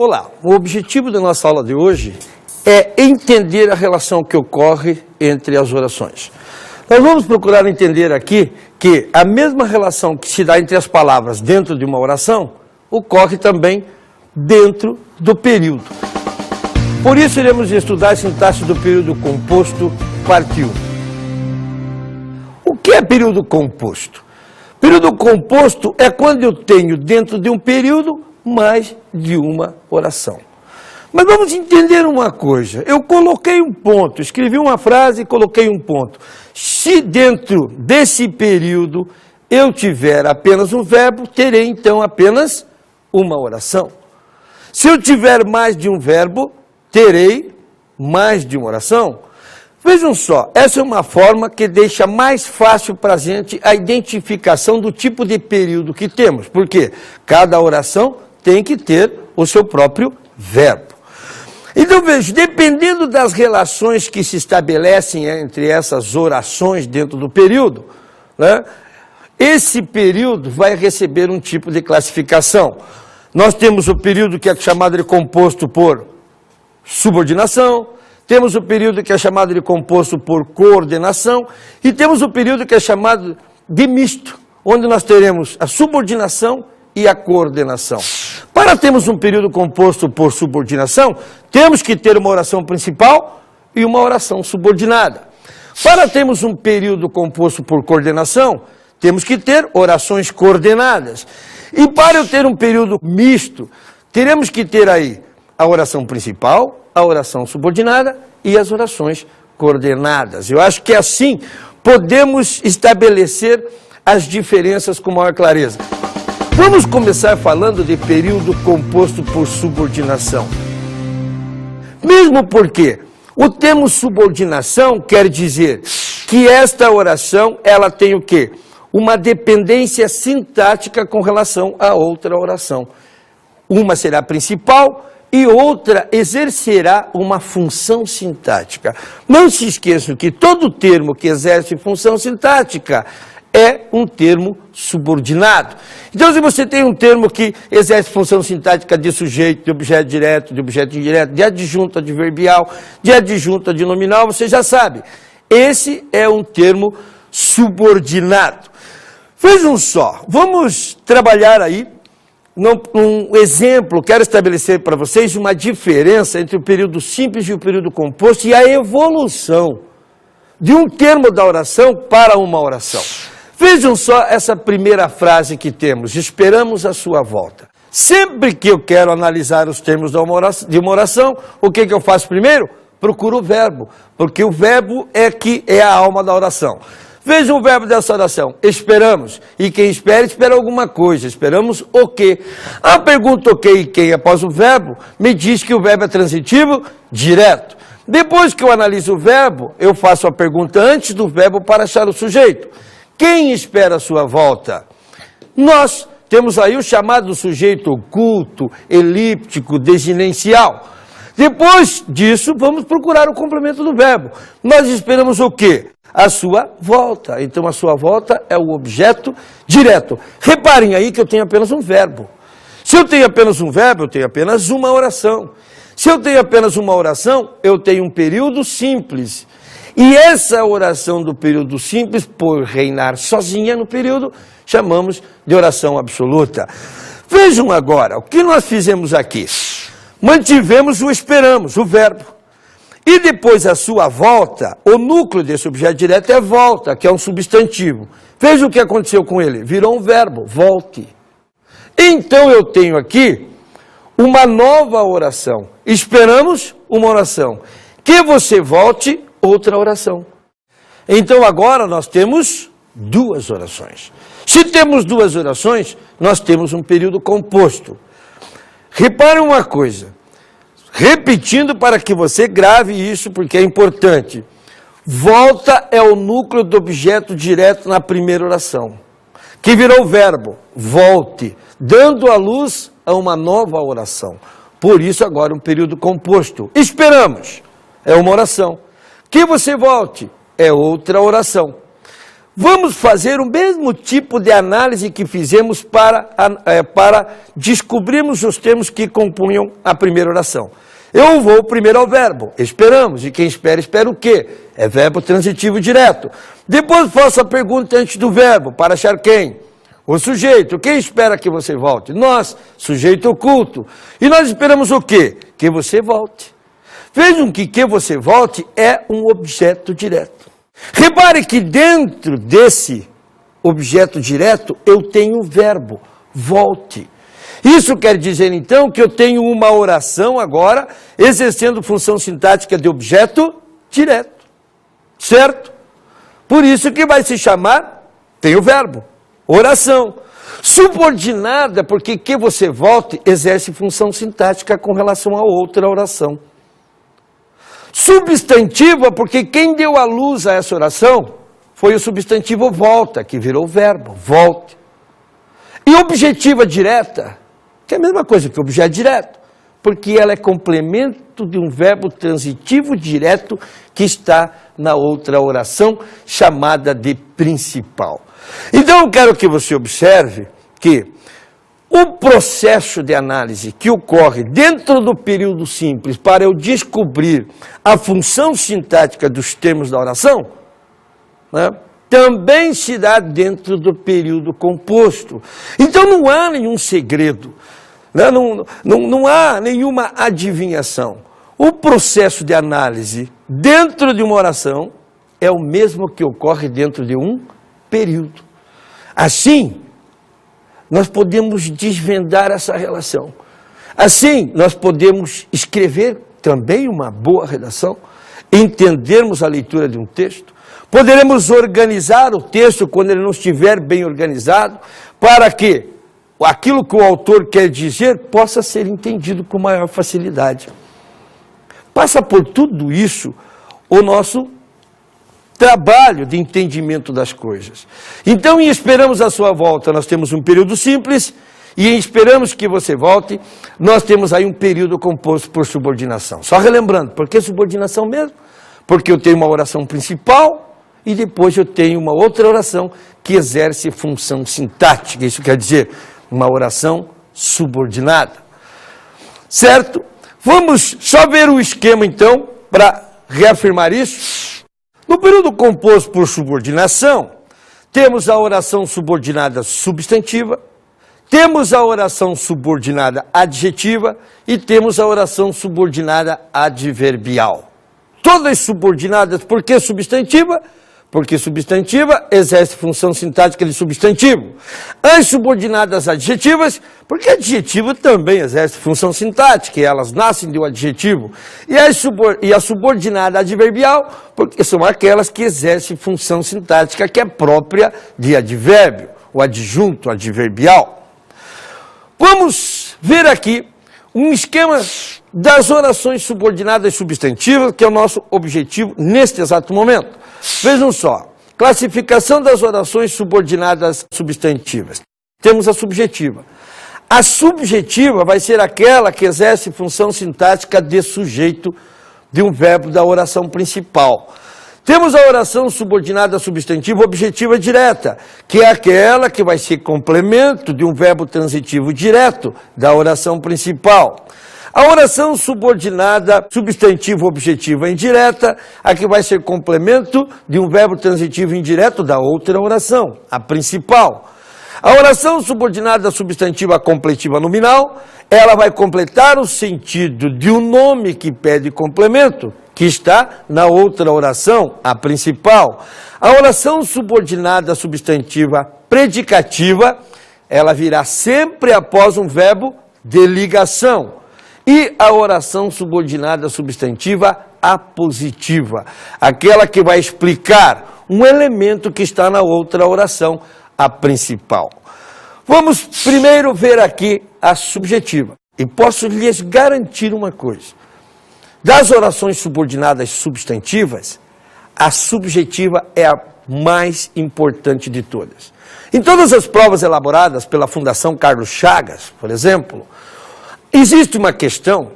Olá, o objetivo da nossa aula de hoje é entender a relação que ocorre entre as orações. Nós vamos procurar entender aqui que a mesma relação que se dá entre as palavras dentro de uma oração ocorre também dentro do período. Por isso iremos estudar a sintaxe do período composto, parte 1. O que é período composto? Período composto é quando eu tenho dentro de um período mais de uma oração. Mas vamos entender uma coisa. Eu coloquei um ponto, escrevi uma frase e coloquei um ponto. Se dentro desse período eu tiver apenas um verbo, terei então apenas uma oração. Se eu tiver mais de um verbo, terei mais de uma oração. Vejam só, essa é uma forma que deixa mais fácil para a gente a identificação do tipo de período que temos. Porque cada oração tem que ter o seu próprio verbo. Então veja, dependendo das relações que se estabelecem entre essas orações dentro do período, né, esse período vai receber um tipo de classificação. Nós temos o período que é chamado de composto por subordinação, temos o período que é chamado de composto por coordenação e temos o período que é chamado de misto, onde nós teremos a subordinação e a coordenação. Para termos um período composto por subordinação, temos que ter uma oração principal e uma oração subordinada. Para termos um período composto por coordenação, temos que ter orações coordenadas. E para eu ter um período misto, teremos que ter aí a oração principal, a oração subordinada e as orações coordenadas. Eu acho que assim podemos estabelecer as diferenças com maior clareza. Vamos começar falando de período composto por subordinação. Mesmo porque o termo subordinação quer dizer que esta oração, ela tem o quê? Uma dependência sintática com relação a outra oração. Uma será principal e outra exercerá uma função sintática. Não se esqueçam que todo termo que exerce função sintática é um termo subordinado. Então, se você tem um termo que exerce função sintática de sujeito, de objeto direto, de objeto indireto, de adjunto adverbial, de adjunto adnominal, você já sabe. Esse é um termo subordinado. Vejam só, vamos trabalhar aí um exemplo. Quero estabelecer para vocês uma diferença entre o período simples e o período composto e a evolução de um termo da oração para uma oração. Vejam só essa primeira frase que temos, esperamos a sua volta. Sempre que eu quero analisar os termos de uma oração, o que eu faço primeiro? Procuro o verbo, porque o verbo é a alma da oração. Vejam o verbo dessa oração, esperamos. E quem espera, espera alguma coisa. Esperamos o quê? A pergunta o quê e quem após o verbo me diz que o verbo é transitivo direto. Depois que eu analiso o verbo, eu faço a pergunta antes do verbo para achar o sujeito. Quem espera a sua volta? Nós temos aí o chamado sujeito oculto, elíptico, desinencial. Depois disso, vamos procurar o complemento do verbo. Nós esperamos o quê? A sua volta. Então, a sua volta é o objeto direto. Reparem aí que eu tenho apenas um verbo. Se eu tenho apenas um verbo, eu tenho apenas uma oração. Se eu tenho apenas uma oração, eu tenho um período simples. E essa oração do período simples, por reinar sozinha no período, chamamos de oração absoluta. Vejam agora, o que nós fizemos aqui? Mantivemos o esperamos, o verbo. E depois a sua volta, o núcleo desse objeto direto é volta, que é um substantivo. Veja o que aconteceu com ele, virou um verbo, volte. Então eu tenho aqui uma nova oração. Esperamos uma oração. Que você volte, outra oração. Então agora nós temos duas orações. Se temos duas orações, nós temos um período composto. Reparem uma coisa, repetindo para que você grave isso porque é importante. Volta é o núcleo do objeto direto na primeira oração, que virou o verbo, volte, dando à luz a uma nova oração. Por isso agora um período composto. Esperamos, é uma oração. Que você volte, é outra oração. Vamos fazer o mesmo tipo de análise que fizemos para descobrirmos os termos que compunham a primeira oração. Eu vou primeiro ao verbo, esperamos, e quem espera, espera o quê? É verbo transitivo direto. Depois faço a pergunta antes do verbo, para achar quem? O sujeito. Quem espera que você volte? Nós, sujeito oculto. E nós esperamos o quê? Que você volte. Vejam que você volte é um objeto direto. Repare que dentro desse objeto direto eu tenho o verbo, volte. Isso quer dizer, então, que eu tenho uma oração agora exercendo função sintática de objeto direto, certo? Por isso que vai se chamar, tem o verbo, oração. Subordinada, porque que você volte exerce função sintática com relação a outra oração. Substantiva, porque quem deu a luz a essa oração foi o substantivo volta, que virou verbo, volte. E objetiva direta, que é a mesma coisa que objeto direto, porque ela é complemento de um verbo transitivo direto que está na outra oração, chamada de principal. Então eu quero que você observe que o processo de análise que ocorre dentro do período simples para eu descobrir a função sintática dos termos da oração, né, também se dá dentro do período composto. Então não há nenhum segredo, né, não há nenhuma adivinhação. O processo de análise dentro de uma oração é o mesmo que ocorre dentro de um período. Assim, nós podemos desvendar essa relação. Assim, nós podemos escrever também uma boa redação, entendermos a leitura de um texto, poderemos organizar o texto quando ele não estiver bem organizado, para que aquilo que o autor quer dizer possa ser entendido com maior facilidade. Passa por tudo isso o nosso trabalho de entendimento das coisas. Então, em esperamos a sua volta, nós temos um período simples, e em esperamos que você volte, nós temos aí um período composto por subordinação. Só relembrando, por que subordinação mesmo? Porque eu tenho uma oração principal, e depois eu tenho uma outra oração que exerce função sintática. Isso quer dizer, uma oração subordinada. Certo? Vamos só ver o esquema, então, para reafirmar isso. No período composto por subordinação, temos a oração subordinada substantiva, temos a oração subordinada adjetiva e temos a oração subordinada adverbial. Todas subordinadas, por que substantiva? Porque substantiva exerce função sintática de substantivo. As subordinadas adjetivas, porque adjetivo também exerce função sintática, e elas nascem de um adjetivo. E a subordinada adverbial, porque são aquelas que exercem função sintática que é própria de advérbio, o adjunto adverbial. Vamos ver aqui um esquema das orações subordinadas substantivas, que é o nosso objetivo neste exato momento. Vejam só, classificação das orações subordinadas substantivas. Temos a subjetiva. A subjetiva vai ser aquela que exerce função sintática de sujeito de um verbo da oração principal. Temos a oração subordinada substantiva objetiva direta, que é aquela que vai ser complemento de um verbo transitivo direto da oração principal. A oração subordinada substantivo objetiva indireta, a que vai ser complemento de um verbo transitivo indireto da outra oração, a principal. A oração subordinada substantiva completiva nominal, ela vai completar o sentido de um nome que pede complemento, que está na outra oração, a principal. A oração subordinada substantiva predicativa, ela virá sempre após um verbo de ligação. E a oração subordinada substantiva apositiva, aquela que vai explicar um elemento que está na outra oração, a principal. Vamos primeiro ver aqui a subjetiva. E posso lhes garantir uma coisa. Das orações subordinadas substantivas, a subjetiva é a mais importante de todas. Em todas as provas elaboradas pela Fundação Carlos Chagas, por exemplo, existe uma questão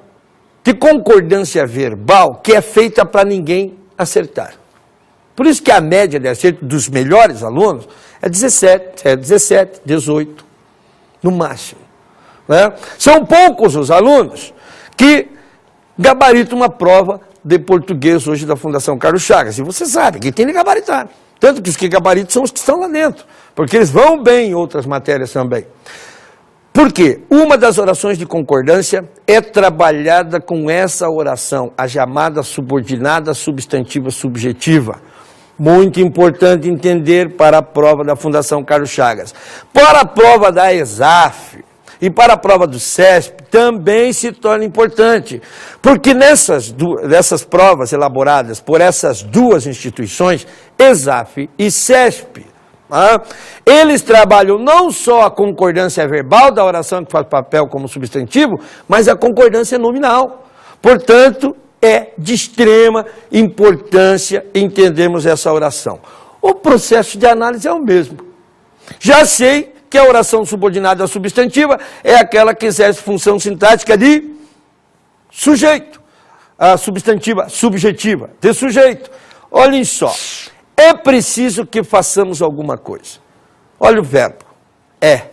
de concordância verbal que é feita para ninguém acertar. Por isso que a média de acerto dos melhores alunos é 17, 18, no máximo. Né? São poucos os alunos que gabaritam uma prova de português hoje da Fundação Carlos Chagas. E você sabe que tem que gabaritar. Tanto que os que gabaritam são os que estão lá dentro, porque eles vão bem em outras matérias também. Por quê? Uma das orações de concordância é trabalhada com essa oração, a chamada subordinada substantiva subjetiva. Muito importante entender para a prova da Fundação Carlos Chagas. Para a prova da ESAF e para a prova do CESP também se torna importante, porque nessas provas elaboradas por essas duas instituições, ESAF e CESP, eles trabalham não só a concordância verbal da oração que faz papel como substantivo, mas a concordância nominal. Portanto, é de extrema importância entendermos essa oração. O processo de análise é o mesmo. Já sei que a oração subordinada substantiva é aquela que exerce função sintática de sujeito. A substantiva subjetiva, de sujeito. Olhem só. É preciso que façamos alguma coisa. Olha o verbo. É.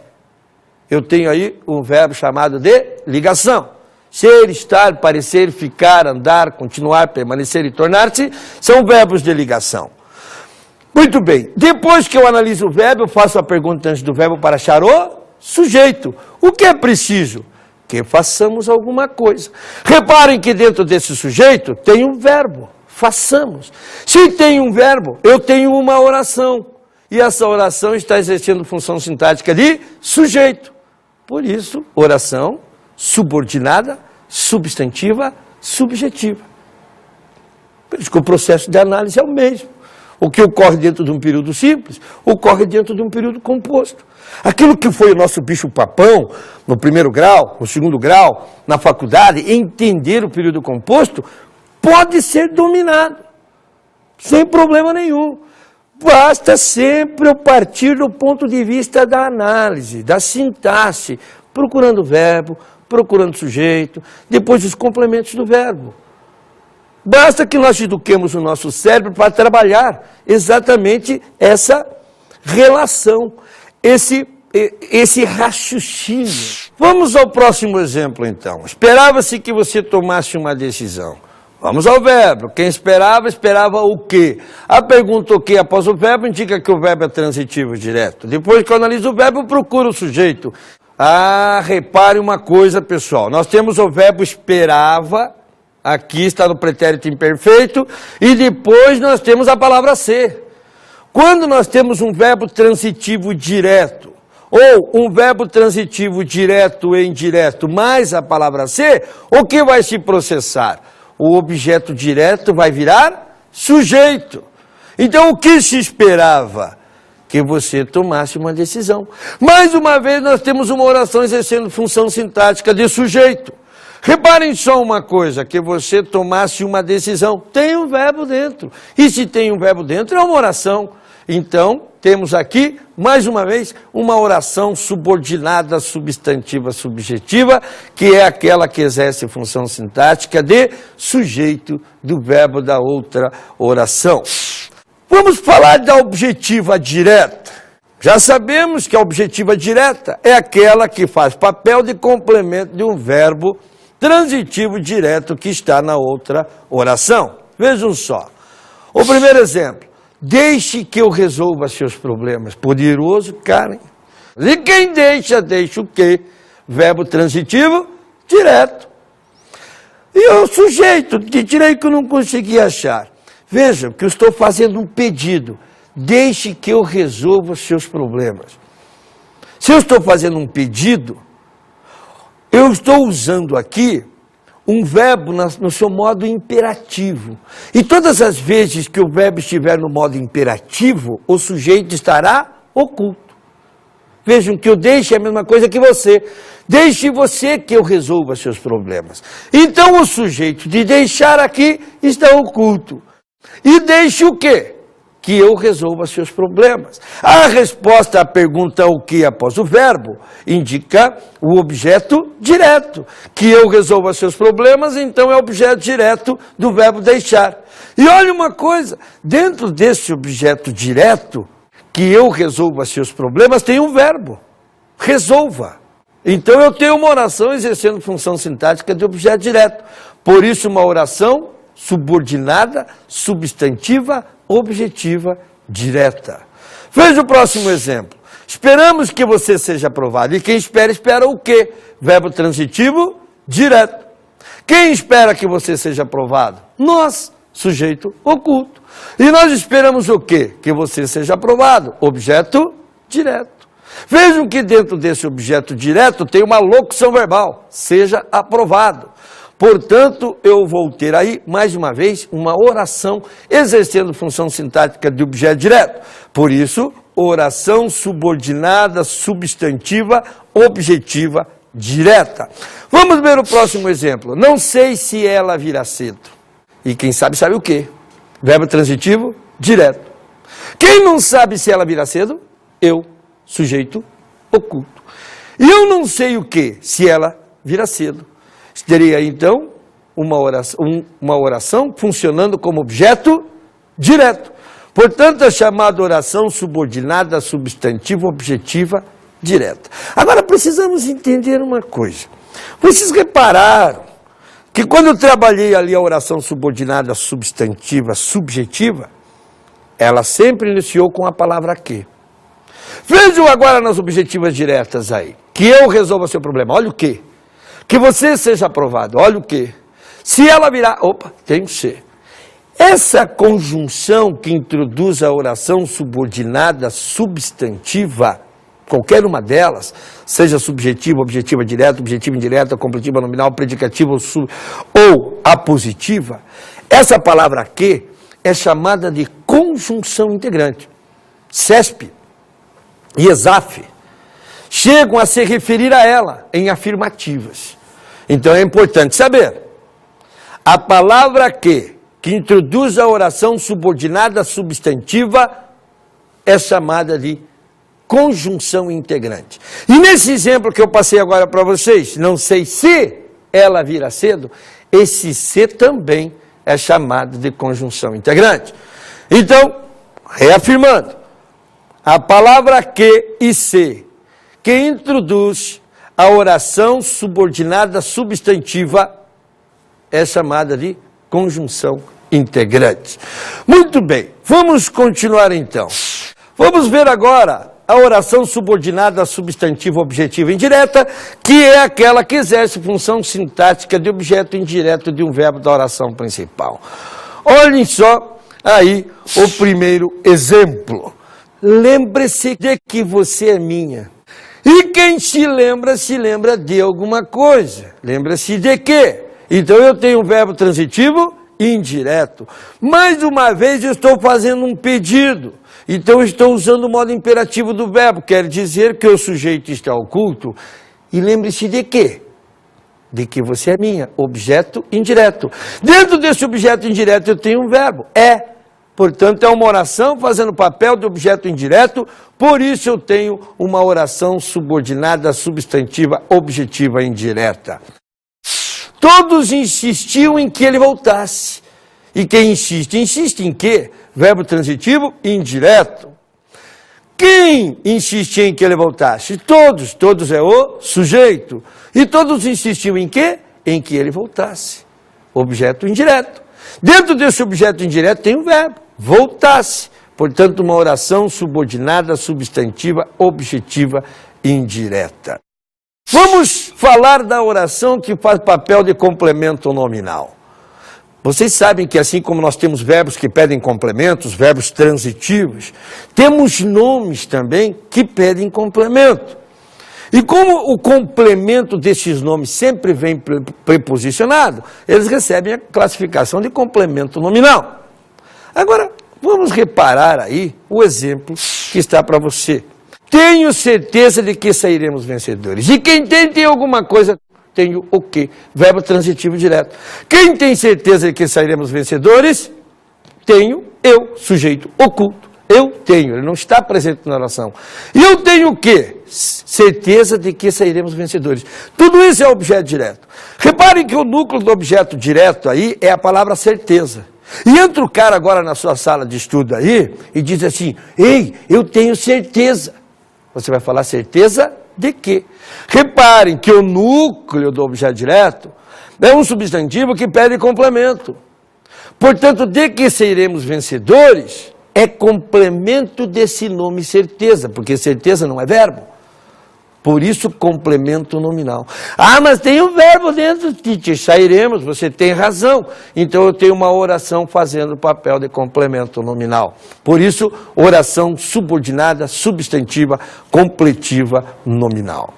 Eu tenho aí um verbo chamado de ligação. Ser, estar, parecer, ficar, andar, continuar, permanecer e tornar-se são verbos de ligação. Muito bem. Depois que eu analiso o verbo, eu faço a pergunta antes do verbo para achar o sujeito. O que é preciso? Que façamos alguma coisa. Reparem que dentro desse sujeito tem um verbo. Façamos. Se tem um verbo, eu tenho uma oração. E essa oração está exercendo função sintática de sujeito. Por isso, oração subordinada, substantiva, subjetiva. Por isso que o processo de análise é o mesmo. O que ocorre dentro de um período simples, ocorre dentro de um período composto. Aquilo que foi o nosso bicho-papão, no primeiro grau, no segundo grau, na faculdade, entender o período composto, pode ser dominado, sem problema nenhum. Basta sempre eu partir do ponto de vista da análise, da sintaxe, procurando o verbo, procurando o sujeito, depois os complementos do verbo. Basta que nós eduquemos o nosso cérebro para trabalhar exatamente essa relação, esse raciocínio. Vamos ao próximo exemplo, então. Esperava-se que você tomasse uma decisão. Vamos ao verbo. Quem esperava, esperava o quê? A pergunta o quê após o verbo indica que o verbo é transitivo direto. Depois que eu analiso o verbo, eu procuro o sujeito. Repare uma coisa, pessoal. Nós temos o verbo esperava, aqui está no pretérito imperfeito, e depois nós temos a palavra ser. Quando nós temos um verbo transitivo direto, ou um verbo transitivo direto e indireto, mais a palavra ser, o que vai se processar? O objeto direto vai virar sujeito. Então, o que se esperava? Que você tomasse uma decisão. Mais uma vez, nós temos uma oração exercendo função sintática de sujeito. Reparem só uma coisa, que você tomasse uma decisão. Tem um verbo dentro. E se tem um verbo dentro, é uma oração. Então, temos aqui, mais uma vez, uma oração subordinada substantiva subjetiva, que é aquela que exerce função sintática de sujeito do verbo da outra oração. Vamos falar da objetiva direta. Já sabemos que a objetiva direta é aquela que faz papel de complemento de um verbo transitivo direto que está na outra oração. Vejam só. O primeiro exemplo. Deixe que eu resolva seus problemas. Poderoso, Karen. E quem deixa, deixa o quê? Verbo transitivo direto. E o sujeito, que tirei que eu não consegui achar. Veja que eu estou fazendo um pedido. Deixe que eu resolva os seus problemas. Se eu estou fazendo um pedido, eu estou usando aqui um verbo no seu modo imperativo. E todas as vezes que o verbo estiver no modo imperativo, o sujeito estará oculto. Vejam que o deixe é a mesma coisa que você. Deixe você que eu resolva seus problemas. Então o sujeito de deixar aqui está oculto. E deixe o quê? Que eu resolva seus problemas. A resposta à pergunta o que após o verbo indica o objeto direto. Que eu resolva seus problemas, então é objeto direto do verbo deixar. E olha uma coisa, dentro desse objeto direto, que eu resolva seus problemas, tem um verbo, resolva. Então eu tenho uma oração exercendo função sintática de objeto direto. Por isso uma oração subordinada, substantiva, objetiva, direta. Veja o próximo exemplo. Esperamos que você seja aprovado. E quem espera, espera o quê? Verbo transitivo, direto. Quem espera que você seja aprovado? Nós, sujeito oculto. E nós esperamos o quê? Que você seja aprovado. Objeto direto. Vejam que dentro desse objeto direto tem uma locução verbal. Seja aprovado. Portanto, eu vou ter aí, mais uma vez, uma oração exercendo função sintática de objeto direto. Por isso, oração subordinada, substantiva, objetiva, direta. Vamos ver o próximo exemplo. Não sei se ela virá cedo. E quem sabe, sabe o quê? Verbo transitivo, direto. Quem não sabe se ela virá cedo? Eu, sujeito oculto. E eu não sei o quê? Se ela virá cedo. Teria, então, uma oração funcionando como objeto direto. Portanto, é chamada oração subordinada, substantiva, objetiva, direta. Agora, precisamos entender uma coisa. Vocês repararam que quando eu trabalhei ali a oração subordinada, substantiva, subjetiva, ela sempre iniciou com a palavra que. Vejam agora nas objetivas diretas aí. Que eu resolva seu problema. Olha o que. Que você seja aprovado. Olha o que. Se ela virar... Opa, tem um C. Essa conjunção que introduz a oração subordinada substantiva, qualquer uma delas, seja subjetiva, objetiva direta, objetiva indireta, completiva nominal, predicativa ou apositiva, essa palavra que é chamada de conjunção integrante. CESP e ESAF chegam a se referir a ela em afirmativas. Então é importante saber, a palavra que introduz a oração subordinada substantiva é chamada de conjunção integrante. E nesse exemplo que eu passei agora para vocês, não sei se ela virá cedo, esse se também é chamado de conjunção integrante. Então, reafirmando, a palavra que e se, que introduz a oração subordinada substantiva, é chamada de conjunção integrante. Muito bem, vamos continuar então. Vamos ver agora a oração subordinada substantiva objetiva indireta, que é aquela que exerce função sintática de objeto indireto de um verbo da oração principal. Olhem só aí o primeiro exemplo. Lembre-se de que você é minha. E quem se lembra de alguma coisa. Lembra-se de quê? Então eu tenho um verbo transitivo indireto. Mais uma vez eu estou fazendo um pedido. Então eu estou usando o modo imperativo do verbo. Quer dizer que o sujeito está oculto. E lembre-se de quê? De que você é minha. Objeto indireto. Dentro desse objeto indireto eu tenho um verbo. É. Portanto, é uma oração fazendo papel de objeto indireto, por isso eu tenho uma oração subordinada, substantiva, objetiva indireta. Todos insistiam em que ele voltasse. E quem insiste? Insiste em quê? Verbo transitivo indireto. Quem insistia em que ele voltasse? Todos. Todos é o sujeito. E todos insistiam em quê? Em que ele voltasse. Objeto indireto. Dentro desse objeto indireto tem um verbo. Voltasse, portanto, uma oração subordinada, substantiva, objetiva, indireta. Vamos falar da oração que faz papel de complemento nominal. Vocês sabem que assim como nós temos verbos que pedem complementos, verbos transitivos, temos nomes também que pedem complemento. E como o complemento desses nomes sempre vem preposicionado, eles recebem a classificação de complemento nominal. Agora, vamos reparar aí o exemplo que está para você. Tenho certeza de que sairemos vencedores. E quem tem alguma coisa, tenho o quê? Verbo transitivo direto. Quem tem certeza de que sairemos vencedores? Tenho eu, sujeito oculto. Eu tenho, ele não está presente na oração. E eu tenho o quê? Certeza de que sairemos vencedores. Tudo isso é objeto direto. Reparem que o núcleo do objeto direto aí é a palavra certeza. E entra o cara agora na sua sala de estudo aí e diz assim, ei, eu tenho certeza. Você vai falar certeza de quê? Reparem que o núcleo do objeto direto é um substantivo que pede complemento. Portanto, de que seremos vencedores é complemento desse nome certeza, porque certeza não é verbo. Por isso, complemento nominal. Ah, mas tem um verbo dentro, teacher, sairemos, você tem razão. Então, eu tenho uma oração fazendo o papel de complemento nominal. Por isso, oração subordinada, substantiva, completiva, nominal.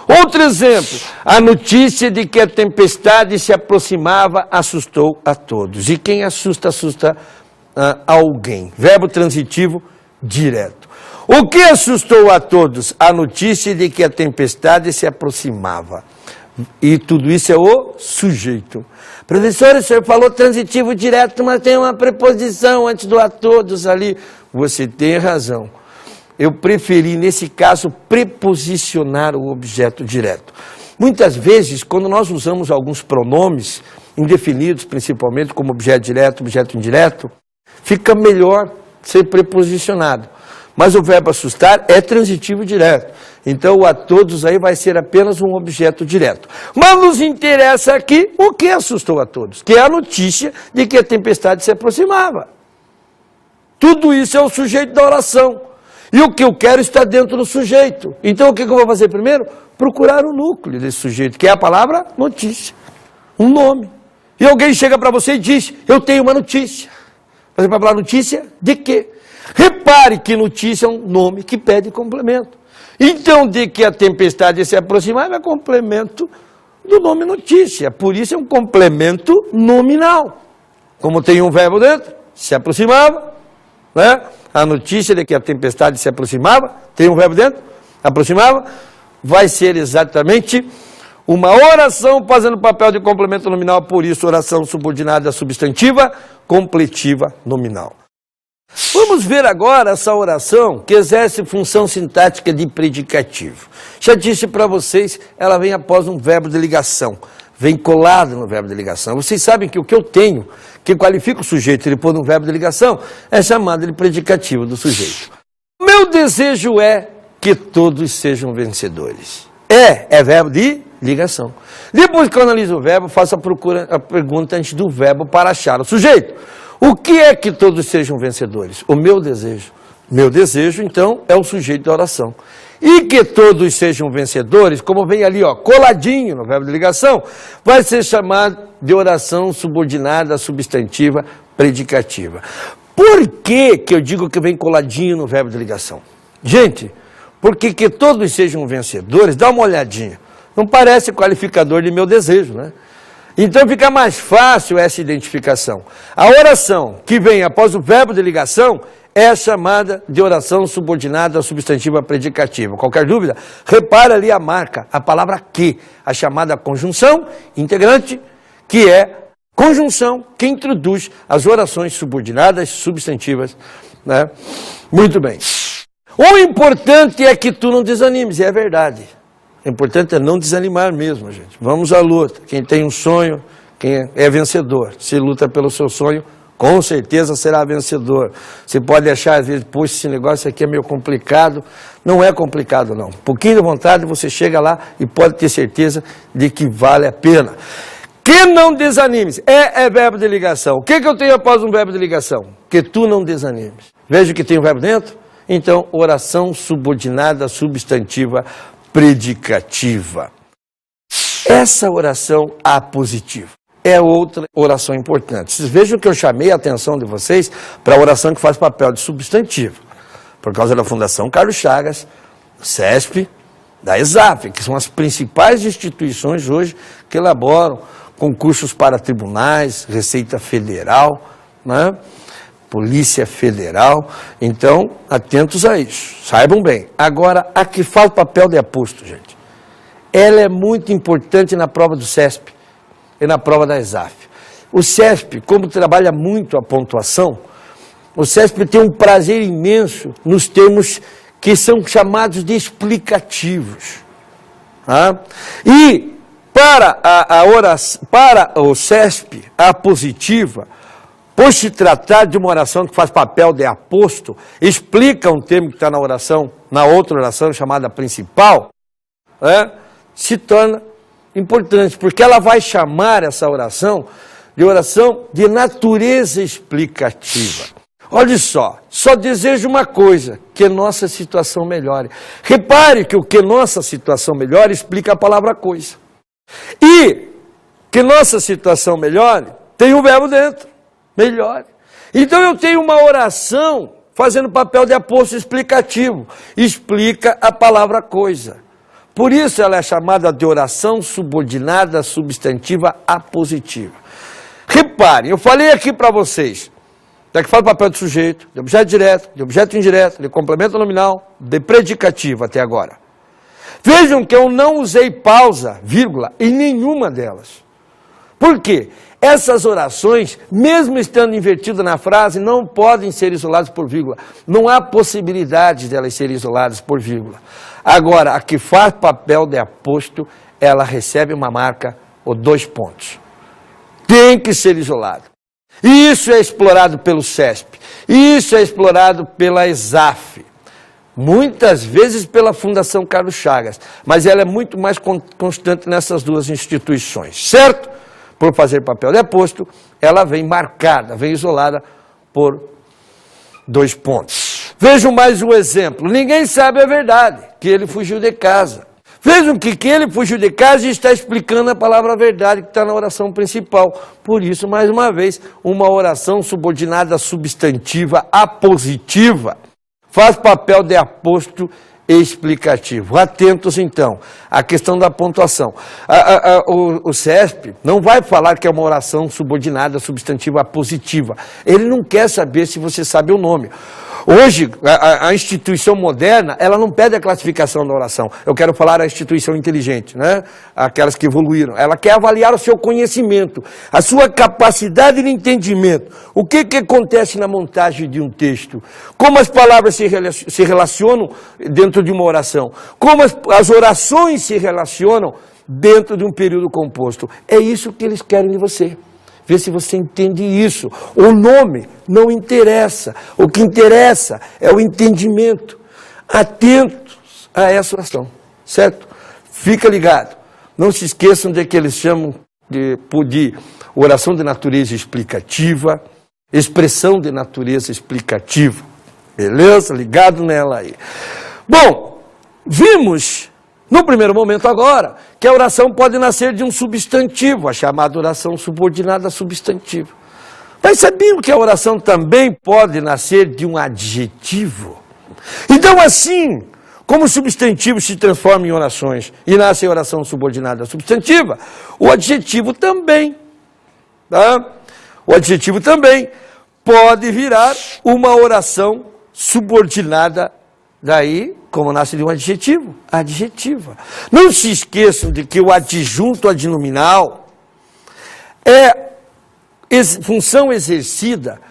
Outro exemplo, a notícia de que a tempestade se aproximava assustou a todos. E quem assusta, assusta alguém. Verbo transitivo direto. O que assustou a todos? A notícia de que a tempestade se aproximava. E tudo isso é o sujeito. Professor, o senhor falou transitivo direto, mas tem uma preposição antes do a todos ali. Você tem razão. Eu preferi, nesse caso, preposicionar o objeto direto. Muitas vezes, quando nós usamos alguns pronomes, indefinidos principalmente, como objeto direto, objeto indireto, fica melhor ser preposicionado. Mas o verbo assustar é transitivo direto. Então, o a todos aí vai ser apenas um objeto direto. Mas nos interessa aqui o que assustou a todos, que é a notícia de que a tempestade se aproximava. Tudo isso é o sujeito da oração. E o que eu quero está dentro do sujeito. Então, o que eu vou fazer primeiro? Procurar o núcleo desse sujeito, que é a palavra notícia. Um nome. E alguém chega para você e diz, eu tenho uma notícia. Você vai falar notícia de quê? Repare que notícia é um nome que pede complemento. Então, de que a tempestade se aproximava é complemento do nome notícia. Por isso é um complemento nominal. Como tem um verbo dentro, se aproximava, né? A notícia de que a tempestade se aproximava, tem um verbo dentro, aproximava, vai ser exatamente uma oração fazendo papel de complemento nominal, por isso oração subordinada substantiva, completiva nominal. Vamos ver agora essa oração que exerce função sintática de predicativo. Já disse para vocês, ela vem após um verbo de ligação, vem colado no verbo de ligação. Vocês sabem que o que eu tenho, que qualifica o sujeito, ele pôr no verbo de ligação, é chamado de predicativo do sujeito. O meu desejo é que todos sejam vencedores. É verbo de ligação. Depois que eu analiso o verbo, faço a pergunta antes do verbo para achar o sujeito. O que é que todos sejam vencedores? O meu desejo. Meu desejo, então, é o sujeito da oração. E que todos sejam vencedores, como vem ali, ó, coladinho no verbo de ligação, vai ser chamado de oração subordinada, substantiva, predicativa. Por que eu digo que vem coladinho no verbo de ligação? Gente, porque que todos sejam vencedores, dá uma olhadinha. Não parece qualificador de meu desejo, né? Então fica mais fácil essa identificação. A oração que vem após o verbo de ligação é chamada de oração subordinada substantiva predicativa. Qualquer dúvida, repara ali a marca, a palavra que, a chamada conjunção integrante, que é conjunção que introduz as orações subordinadas substantivas, né? Muito bem. O importante é que tu não desanimes, e é verdade. O importante é não desanimar mesmo, gente. Vamos à luta. Quem tem um sonho, quem é vencedor. Se luta pelo seu sonho, com certeza será vencedor. Você pode achar, às vezes, poxa, esse negócio aqui é meio complicado. Não é complicado, não. Um pouquinho de vontade, você chega lá e pode ter certeza de que vale a pena. Que não desanimes. É verbo de ligação. O que eu tenho após um verbo de ligação? Que tu não desanimes. Veja que tem um verbo dentro. Então, oração subordinada, substantiva, predicativa. Essa oração apositiva é outra oração importante. Vocês vejam que eu chamei a atenção de vocês para a oração que faz papel de substantivo, por causa da Fundação Carlos Chagas, do CESP, da ESAF, que são as principais instituições hoje que elaboram concursos para tribunais, Receita Federal, né? Polícia Federal. Então, atentos a isso, saibam bem. Agora, a que faz o papel de aposto, gente. Ela é muito importante na prova do CESP e na prova da ESAF. O CESP, como trabalha muito a pontuação, o CESP tem um prazer imenso nos termos que são chamados de explicativos. Tá? E para o CESP, a positiva, por se tratar de uma oração que faz papel de aposto, explica um termo que está na oração, na outra oração chamada principal, se torna importante, porque ela vai chamar essa oração de natureza explicativa. Olha só desejo uma coisa, que nossa situação melhore. Repare que o que nossa situação melhore explica a palavra coisa. E que nossa situação melhore tem um verbo dentro, melhore. Então eu tenho uma oração fazendo papel de aposto explicativo, explica a palavra coisa. Por isso ela é chamada de oração subordinada substantiva apositiva. Reparem, eu falei aqui para vocês, que faz o papel de sujeito, de objeto direto, de objeto indireto, de complemento nominal, de predicativo até agora. Vejam que eu não usei pausa, vírgula, em nenhuma delas. Por quê? Essas orações, mesmo estando invertidas na frase, não podem ser isoladas por vírgula. Não há possibilidade delas serem isoladas por vírgula. Agora, a que faz papel de aposto, ela recebe uma marca ou 2 pontos. Tem que ser isolado. E isso é explorado pelo CESP. Isso é explorado pela ESAF. Muitas vezes pela Fundação Carlos Chagas. Mas ela é muito mais constante nessas duas instituições. Certo? Por fazer papel de aposto, ela vem marcada, vem isolada por 2 pontos. Vejam mais um exemplo. Ninguém sabe a verdade, que ele fugiu de casa. Vejam que ele fugiu de casa e está explicando a palavra verdade que está na oração principal. Por isso, mais uma vez, uma oração subordinada substantiva apositiva faz papel de aposto explicativo. Atentos, então, à questão da pontuação. O CESP não vai falar que é uma oração subordinada substantiva apositiva. Ele não quer saber se você sabe o nome. Hoje, a instituição moderna, ela não pede a classificação da oração. Eu quero falar a instituição inteligente, né? Aquelas que evoluíram. Ela quer avaliar o seu conhecimento, a sua capacidade de entendimento. O que acontece na montagem de um texto? Como as palavras se relacionam dentro de uma oração? Como as orações se relacionam dentro de um período composto? É isso que eles querem de você. Vê se você entende isso. O nome não interessa. O que interessa é o entendimento. Atentos a essa oração, certo? Fica ligado. Não se esqueçam de que eles chamam de oração de natureza explicativa, expressão de natureza explicativa. Beleza? Ligado nela aí. Bom, vimos no primeiro momento agora, que a oração pode nascer de um substantivo, a chamada oração subordinada substantiva. Mas sabiam que a oração também pode nascer de um adjetivo? Então, assim como o substantivo se transforma em orações e nasce a oração subordinada substantiva, o adjetivo também, tá? O adjetivo também pode virar uma oração subordinada. Daí, como nasce de um adjetivo, adjetiva. Não se esqueçam de que o adjunto adnominal é função exercida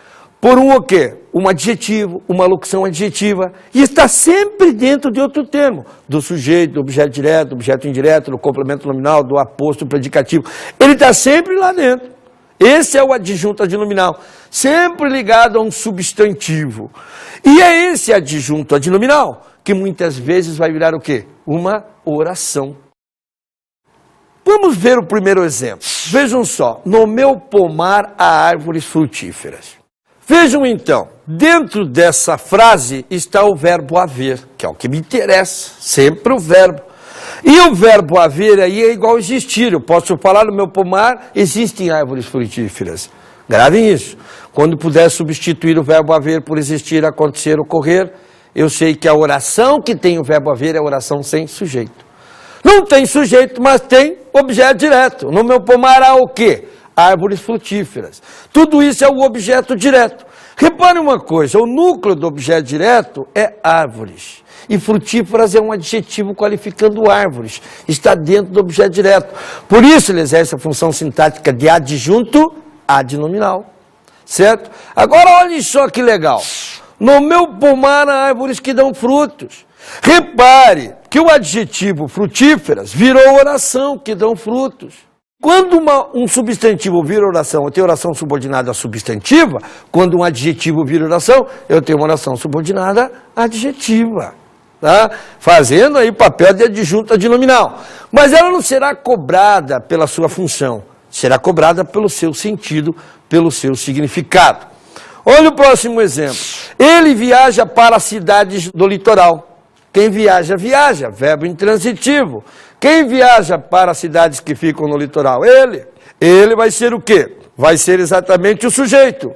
por um o quê? Um adjetivo, uma locução adjetiva, e está sempre dentro de outro termo, do sujeito, do objeto direto, do objeto indireto, do complemento nominal, do aposto, do predicativo. Ele está sempre lá dentro. Esse é o adjunto adnominal, sempre ligado a um substantivo. E é esse adjunto adnominal que muitas vezes vai virar o quê? Uma oração. Vamos ver o primeiro exemplo. Vejam só, no meu pomar há árvores frutíferas. Vejam então, dentro dessa frase está o verbo haver, que é o que me interessa, sempre o verbo. E o verbo haver aí é igual existir. Eu posso falar no meu pomar, existem árvores frutíferas. Gravem isso. Quando puder substituir o verbo haver por existir, acontecer, ocorrer, eu sei que a oração que tem o verbo haver é a oração sem sujeito. Não tem sujeito, mas tem objeto direto. No meu pomar há o quê? Árvores frutíferas. Tudo isso é o objeto direto. Repare uma coisa, o núcleo do objeto direto é árvores. E frutíferas é um adjetivo qualificando árvores. Está dentro do objeto direto. Por isso ele exerce a função sintática de adjunto adnominal. Certo? Agora olhem só que legal. No meu pomar há árvores que dão frutos. Repare que o adjetivo frutíferas virou oração que dão frutos. Quando um substantivo vira oração, eu tenho oração subordinada substantiva. Quando um adjetivo vira oração, eu tenho uma oração subordinada adjetiva. Tá? Fazendo aí papel de adjunto adnominal. Mas ela não será cobrada pela sua função, será cobrada pelo seu sentido, pelo seu significado. Olha o próximo exemplo. Ele viaja para as cidades do litoral. Quem viaja, viaja, verbo intransitivo. Quem viaja para as cidades que ficam no litoral? Ele. Ele vai ser o quê? Vai ser exatamente o sujeito.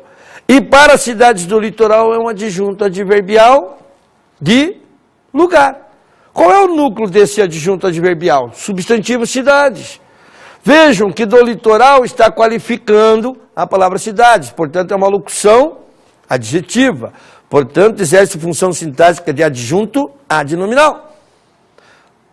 E para as cidades do litoral é um adjunto adverbial de lugar. Qual é o núcleo desse adjunto adverbial? Substantivo cidades. Vejam que do litoral está qualificando a palavra cidades, portanto é uma locução adjetiva, portanto exerce função sintática de adjunto adnominal.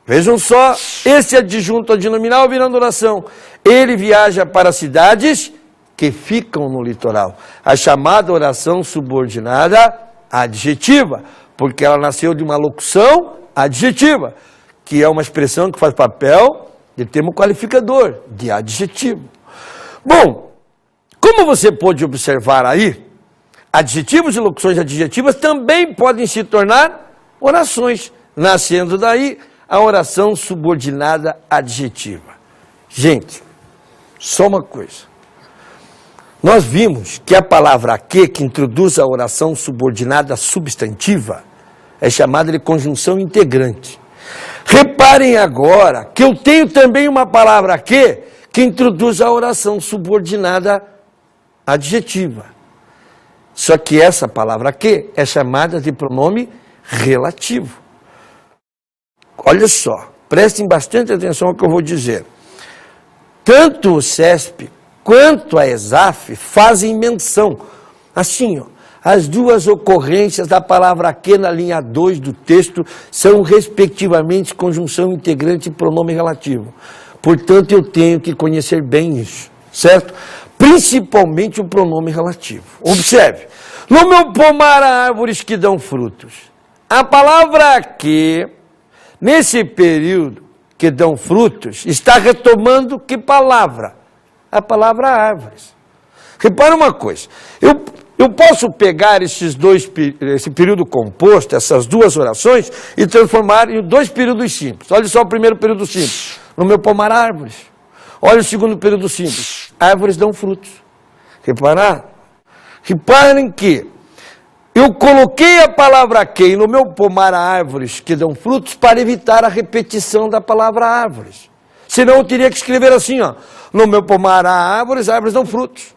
Vejam só, esse adjunto adnominal virando oração. Ele viaja para cidades que ficam no litoral. A chamada oração subordinada adjetiva, porque ela nasceu de uma locução adjetiva, que é uma expressão que faz papel de termo qualificador, de adjetivo. Bom, como você pode observar aí, adjetivos e locuções adjetivas também podem se tornar orações, nascendo daí a oração subordinada adjetiva. Gente, só uma coisa. Nós vimos que a palavra que introduz a oração subordinada substantiva é chamada de conjunção integrante. Reparem agora que eu tenho também uma palavra que introduz a oração subordinada adjetiva. Só que essa palavra que é chamada de pronome relativo. Olha só, prestem bastante atenção ao que eu vou dizer. Tanto o CESP quanto a ESAF fazem menção, assim, ó, as duas ocorrências da palavra que na linha 2 do texto são respectivamente conjunção integrante e pronome relativo. Portanto, eu tenho que conhecer bem isso, certo? Principalmente o pronome relativo. Observe, no meu pomar há árvores que dão frutos. A palavra que, nesse período que dão frutos, está retomando que palavra? A palavra árvores. Repara uma coisa, eu posso pegar esse período composto, essas duas orações, e transformar em dois períodos simples. Olha só o primeiro período simples. No meu pomar há árvores. Olha o segundo período simples. Árvores dão frutos. Reparem que eu coloquei a palavra que no meu pomar há árvores que dão frutos para evitar a repetição da palavra árvores. Senão eu teria que escrever assim, ó. No meu pomar há árvores, árvores dão frutos.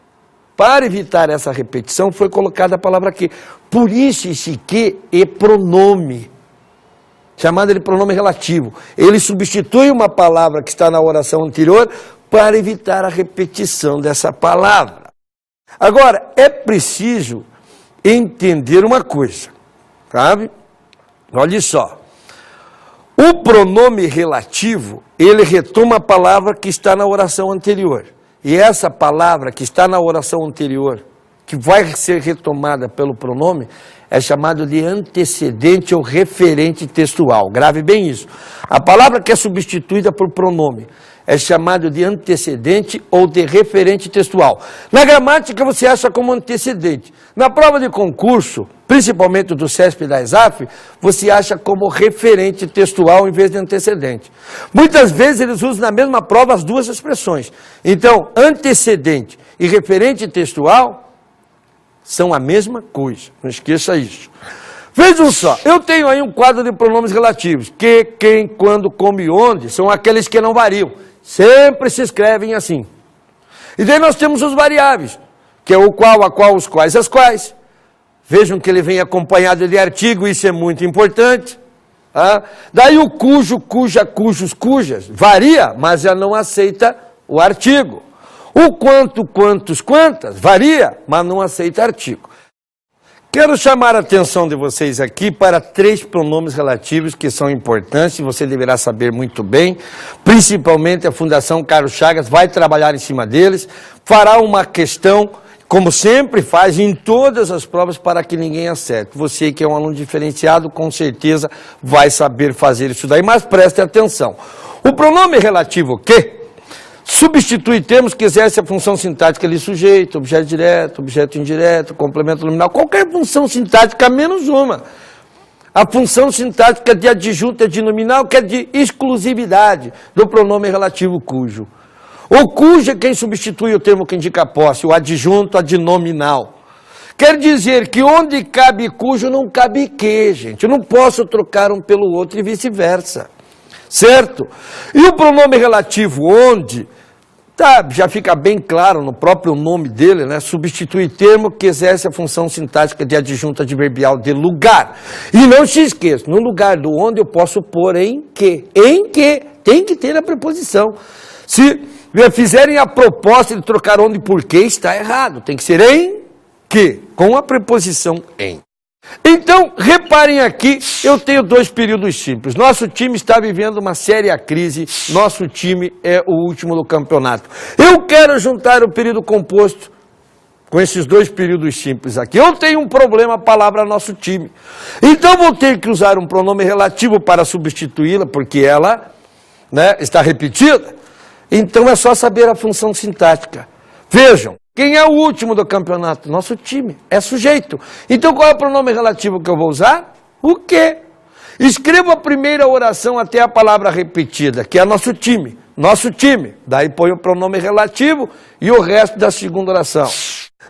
Para evitar essa repetição foi colocada a palavra que. Por isso esse que é pronome, chamado de pronome relativo. Ele substitui uma palavra que está na oração anterior para evitar a repetição dessa palavra. Agora, é preciso entender uma coisa, sabe? Olha só. O pronome relativo, ele retoma a palavra que está na oração anterior. E essa palavra que está na oração anterior, que vai ser retomada pelo pronome, é chamado de antecedente ou referente textual. Grave bem isso. A palavra que é substituída por pronome é chamado de antecedente ou de referente textual. Na gramática você acha como antecedente. Na prova de concurso, principalmente do CESP e da ESAF, você acha como referente textual em vez de antecedente. Muitas vezes eles usam na mesma prova as duas expressões. Então, antecedente e referente textual são a mesma coisa. Não esqueça isso. Vejam só, eu tenho aí um quadro de pronomes relativos. Que, quem, quando, como e onde são aqueles que não variam. Sempre se escrevem assim. E daí nós temos os variáveis, que é o qual, a qual, os quais, as quais. Vejam que ele vem acompanhado de artigo, isso é muito importante. Tá? Daí o cujo, cuja, cujos, cujas, varia, mas já não aceita o artigo. O quanto, quantos, quantas, varia, mas não aceita artigo. Quero chamar a atenção de vocês aqui para 3 pronomes relativos que são importantes, e você deverá saber muito bem, principalmente a Fundação Carlos Chagas vai trabalhar em cima deles, fará uma questão, como sempre faz em todas as provas, para que ninguém acerte. Você que é um aluno diferenciado, com certeza vai saber fazer isso daí, mas preste atenção. O pronome relativo que substitui termos que exercem a função sintática ali, sujeito, objeto direto, objeto indireto, complemento nominal, qualquer função sintática, menos uma. A função sintática de adjunto e de nominal, que é de exclusividade do pronome relativo cujo. O cujo é quem substitui o termo que indica a posse, o adjunto, adnominal. Quer dizer que onde cabe cujo não cabe que, gente. Eu não posso trocar um pelo outro e vice-versa. Certo? E o pronome relativo onde, já fica bem claro no próprio nome dele, né? Substitui termo que exerce a função sintática de adjunto adverbial de lugar. E não se esqueça, no lugar do onde eu posso pôr em que. Em que tem que ter a preposição. Se fizerem a proposta de trocar onde por que, está errado. Tem que ser em que, com a preposição em. Então, reparem aqui, eu tenho dois períodos simples. Nosso time está vivendo uma séria crise, nosso time é o último do campeonato. Eu quero juntar o período composto com esses dois períodos simples aqui. Eu tenho um problema, a palavra nosso time. Então, vou ter que usar um pronome relativo para substituí-la, porque ela, né, está repetida. Então, é só saber a função sintática. Vejam. Quem é o último do campeonato? Nosso time. É sujeito. Então, qual é o pronome relativo que eu vou usar? O que? Escreva a primeira oração até a palavra repetida, que é nosso time. Nosso time. Daí põe o pronome relativo e o resto da segunda oração.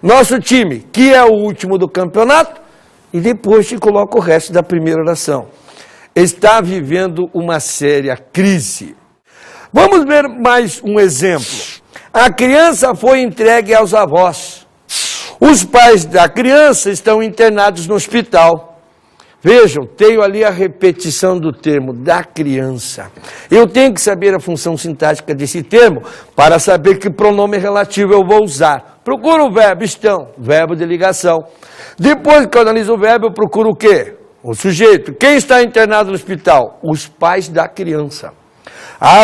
Nosso time, que é o último do campeonato, e depois te coloca o resto da primeira oração. Está vivendo uma séria crise. Vamos ver mais um exemplo. A criança foi entregue aos avós. Os pais da criança estão internados no hospital. Vejam, tenho ali a repetição do termo da criança. Eu tenho que saber a função sintática desse termo para saber que pronome relativo eu vou usar. Procuro o verbo estão, verbo de ligação. Depois que eu analiso o verbo, eu procuro o quê? O sujeito. Quem está internado no hospital? Os pais da criança.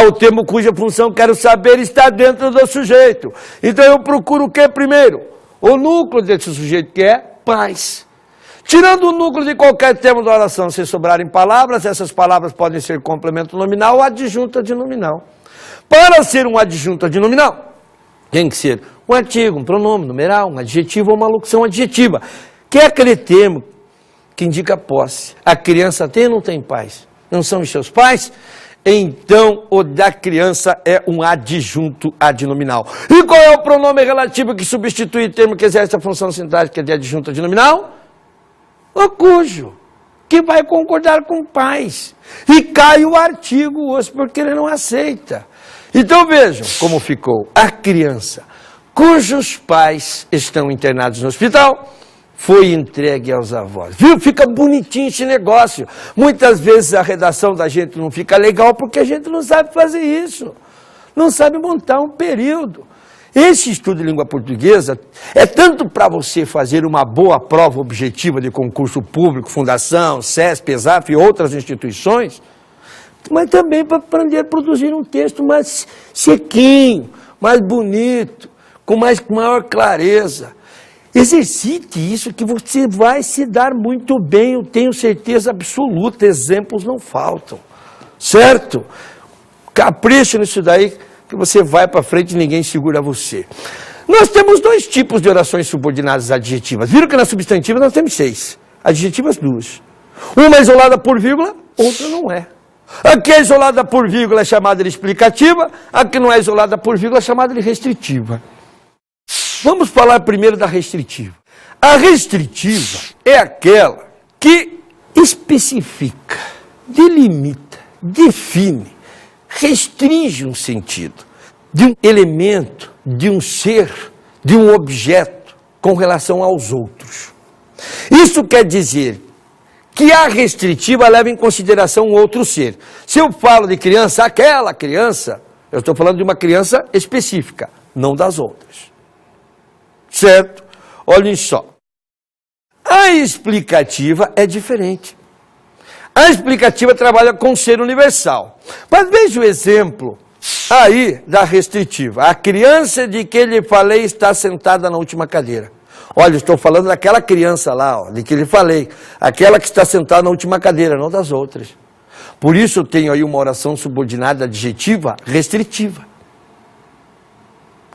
O termo cuja função quero saber está dentro do sujeito. Então eu procuro o que primeiro? O núcleo desse sujeito, que é pais. Tirando o núcleo de qualquer termo da oração, se sobrarem palavras, essas palavras podem ser complemento nominal ou adjunto adnominal. Para ser um adjunto adnominal, tem que ser um artigo, um pronome numeral, um adjetivo ou uma locução adjetiva, que é aquele termo que indica posse. A criança tem ou não tem pais? Não são os seus pais? Então, o da criança é um adjunto adnominal. E qual é o pronome relativo que substitui o termo que exerce a função sintática de adjunto adnominal? O cujo, que vai concordar com pais. E cai o artigo os, porque ele não aceita. Então vejam como ficou. A criança, cujos pais estão internados no hospital, foi entregue aos avós. Viu? Fica bonitinho esse negócio. Muitas vezes a redação da gente não fica legal porque a gente não sabe fazer isso. Não sabe montar um período. Esse estudo de língua portuguesa é tanto para você fazer uma boa prova objetiva de concurso público, fundação, SESP, ESAF e outras instituições, mas também para aprender a produzir um texto mais sequinho, mais bonito, com maior clareza. Exercite isso que você vai se dar muito bem, eu tenho certeza absoluta, exemplos não faltam, certo? Capricha nisso daí que você vai para frente e ninguém segura você. Nós temos dois tipos de orações subordinadas adjetivas. Viram que na substantiva nós temos 6, adjetivas 2. Uma é isolada por vírgula, outra não é. A que é isolada por vírgula é chamada de explicativa, a que não é isolada por vírgula é chamada de restritiva. Vamos falar primeiro da restritiva. A restritiva é aquela que especifica, delimita, define, restringe um sentido de um elemento, de um ser, de um objeto com relação aos outros. Isso quer dizer que a restritiva leva em consideração um outro ser. Se eu falo de criança, aquela criança, eu estou falando de uma criança específica, não das outras. Certo? Olhem só. A explicativa é diferente. A explicativa trabalha com ser universal. Mas veja o exemplo aí da restritiva. A criança de que lhe falei está sentada na última cadeira. Olha, estou falando daquela criança lá, ó, de que lhe falei. Aquela que está sentada na última cadeira, não das outras. Por isso eu tenho aí uma oração subordinada adjetiva restritiva.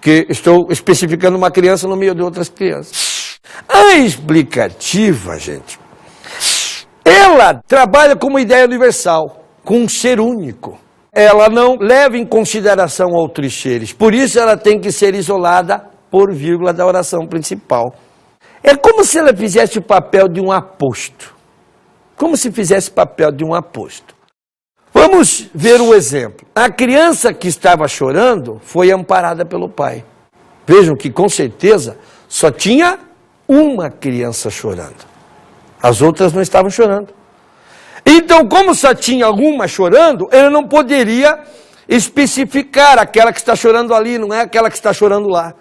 porque estou especificando uma criança no meio de outras crianças. A explicativa, gente, ela trabalha como ideia universal, com um ser único. Ela não leva em consideração outros seres, por isso ela tem que ser isolada por vírgula da oração principal. É como se ela fizesse o papel de um aposto. Como se fizesse o papel de um aposto. Vamos ver um exemplo. A criança que estava chorando foi amparada pelo pai. Vejam que com certeza só tinha uma criança chorando. As outras não estavam chorando. Então, como só tinha uma chorando, ele não poderia especificar aquela que está chorando ali, não é aquela que está chorando lá.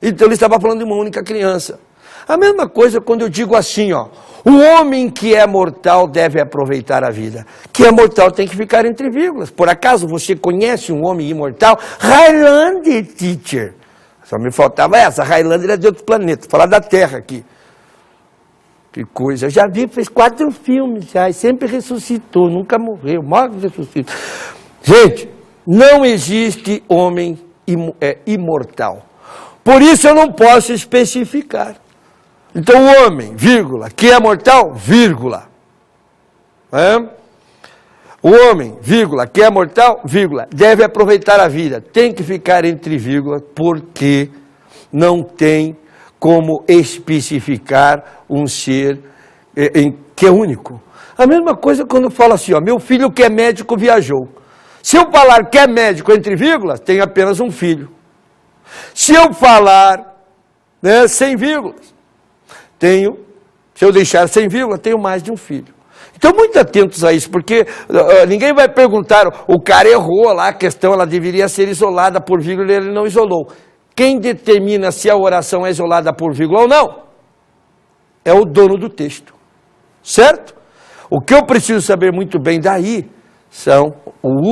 Então ele estava falando de uma única criança. A mesma coisa quando eu digo assim, ó, o homem que é mortal deve aproveitar a vida. Que é mortal tem que ficar entre vírgulas. Por acaso você conhece um homem imortal? Highlander, teacher. Só me faltava essa, Highlander é de outro planeta, falar da Terra aqui. Que coisa, eu já vi, fez 4 filmes já, e sempre ressuscitou, nunca morreu, morre e ressuscita. Gente, não existe homem imortal. Por isso eu não posso especificar. Então o homem, vírgula, que é mortal, vírgula. O homem, vírgula, que é mortal, vírgula, deve aproveitar a vida. Tem que ficar entre vírgulas, porque não tem como especificar um ser que é único. A mesma coisa quando eu falo assim, ó, meu filho que é médico viajou. Se eu falar que é médico entre vírgulas, tem apenas um filho. Se eu falar, né, sem vírgulas, se eu deixar sem vírgula, tenho mais de um filho. Então, muito atentos a isso, porque ninguém vai perguntar, o cara errou lá, a questão ela deveria ser isolada por vírgula e ele não isolou. Quem determina se a oração é isolada por vírgula ou não? É o dono do texto, certo? O que eu preciso saber muito bem daí o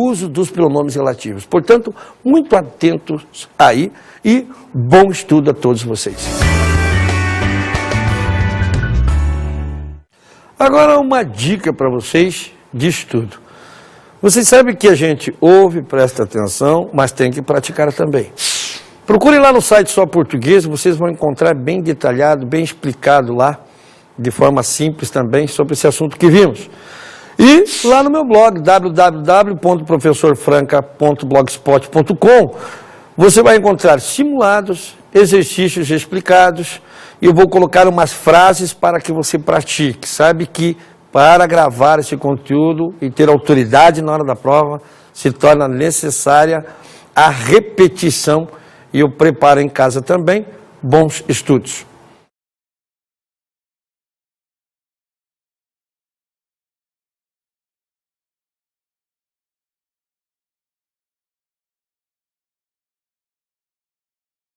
uso dos pronomes relativos. Portanto, muito atentos aí e bom estudo a todos vocês. Agora uma dica para vocês de estudo. Vocês sabem que a gente ouve, presta atenção, mas tem que praticar também. Procurem lá no site Só Português, vocês vão encontrar bem detalhado, bem explicado lá, de forma simples também, sobre esse assunto que vimos. E lá no meu blog, www.professorfranca.blogspot.com, você vai encontrar simulados, exercícios explicados, e eu vou colocar umas frases para que você pratique. Sabe que para gravar esse conteúdo e ter autoridade na hora da prova, se torna necessária a repetição, e eu preparo em casa também bons estudos.